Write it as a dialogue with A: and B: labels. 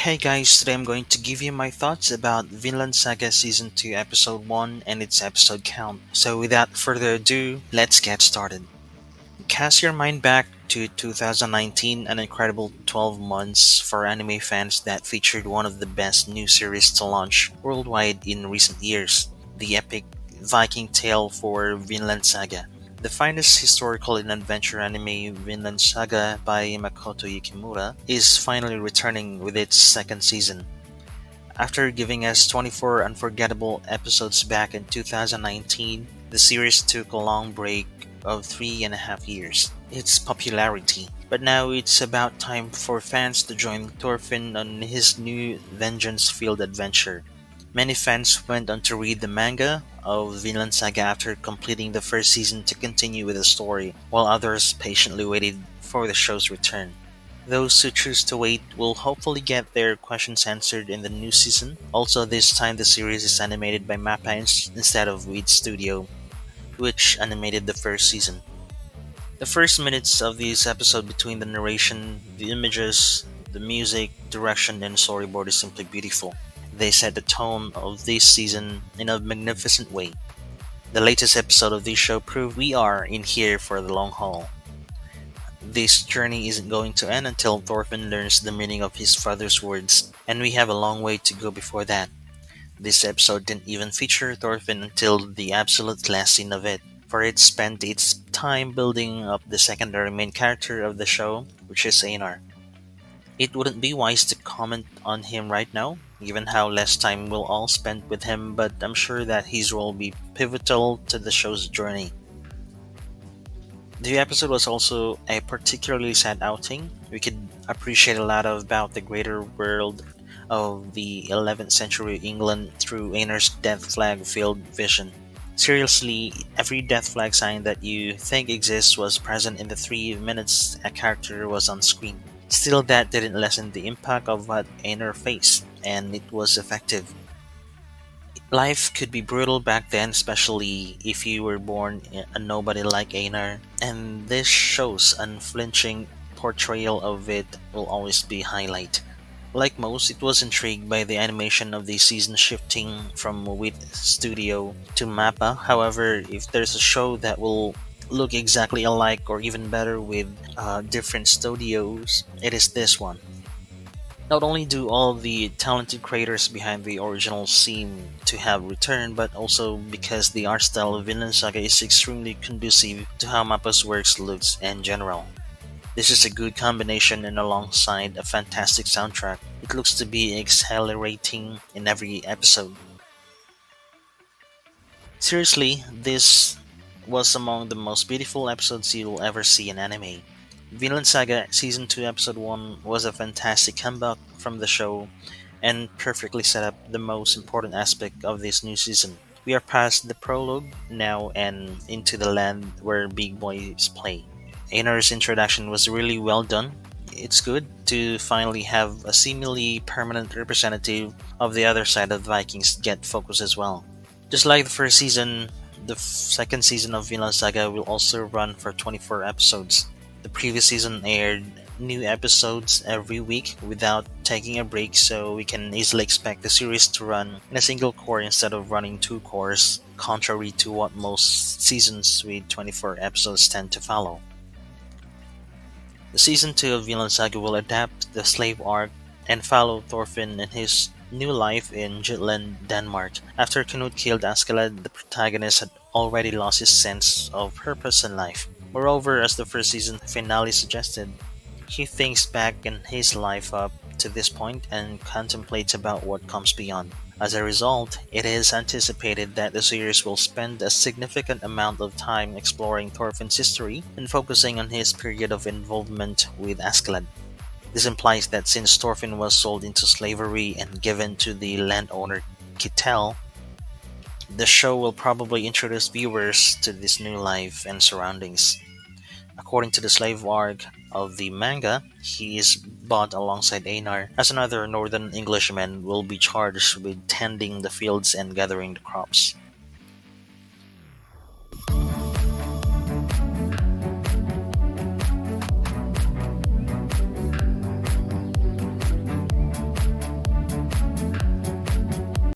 A: Hey guys, today I'm going to give you my thoughts about Vinland Saga Season 2 Episode 1 and its episode count. So without further ado, let's get started. Cast your mind back to 2019, an incredible 12 months for anime fans that featured one of the best new series to launch worldwide in recent years, the epic Viking tale for Vinland Saga. The finest historical and adventure anime, Vinland Saga by Makoto Yukimura, is finally returning with its second season. After giving us 24 unforgettable episodes back in 2019, the series took a long break of 3.5 years. Its popularity. But now it's about time for fans to join Thorfinn on his new vengeance-filled adventure. Many fans went on to read the manga of Vinland Saga after completing the first season to continue with the story, while others patiently waited for the show's return. Those who choose to wait will hopefully get their questions answered in the new season. Also, this time the series is animated by MAPPA instead of Weed Studio, which animated the first season. The first minutes of this episode between the narration, the images, the music, direction, and storyboard is simply beautiful. They set the tone of this season in a magnificent way. The latest episode of this show proved we are in here for the long haul. This journey isn't going to end until Thorfinn learns the meaning of his father's words, and we have a long way to go before that. This episode didn't even feature Thorfinn until the absolute last scene of it, for it spent its time building up the secondary main character of the show, which is Einar. It wouldn't be wise to comment on him right now, given how less time we'll all spend with him, but I'm sure that his role will be pivotal to the show's journey. The episode was also a particularly sad outing. We could appreciate a lot about the greater world of the 11th century England through Einar's death flag filled vision. Seriously, every death flag sign that you think exists was present in the 3 minutes a character was on screen. Still, that didn't lessen the impact of what Einar faced, and it was effective. Life could be brutal back then, especially if you were born a nobody like Einar, and this show's unflinching portrayal of it will always be highlight. Like most, it was intrigued by the animation of the season shifting from Wit Studio to Mappa. However, if there's a show that will look exactly alike or even better with different studios, it is this one. Not only do all the talented creators behind the original seem to have returned, but also because the art style of Vinland Saga is extremely conducive to how Mappa's works looks in general. This is a good combination and alongside a fantastic soundtrack. It looks to be exhilarating in every episode. Seriously, this was among the most beautiful episodes you'll ever see in anime. Vinland Saga Season 2 Episode 1 was a fantastic comeback from the show and perfectly set up the most important aspect of this new season. We are past the prologue now and into the land where big boys play. Einar's introduction was really well done. It's good to finally have a seemingly permanent representative of the other side of the Vikings get focus as well. Just like the first season, the second season of Vinland Saga will also run for 24 episodes. The previous season aired new episodes every week without taking a break, so we can easily expect the series to run in a single core instead of running two cores, contrary to what most seasons with 24 episodes tend to follow. The season 2 of Vinland Saga will adapt the slave arc and follow Thorfinn in his new life in Jutland, Denmark. After Knut killed Askeladd, the protagonist had already lost his sense of purpose in life. Moreover, as the first season finale suggested, he thinks back in his life up to this point and contemplates about what comes beyond. As a result, it is anticipated that the series will spend a significant amount of time exploring Thorfinn's history and focusing on his period of involvement with Askeladd. This implies that since Thorfinn was sold into slavery and given to the landowner Kittel, the show will probably introduce viewers to this new life and surroundings. According to the slave arc of the manga, he is bought alongside Einar, as another northern Englishman will be charged with tending the fields and gathering the crops.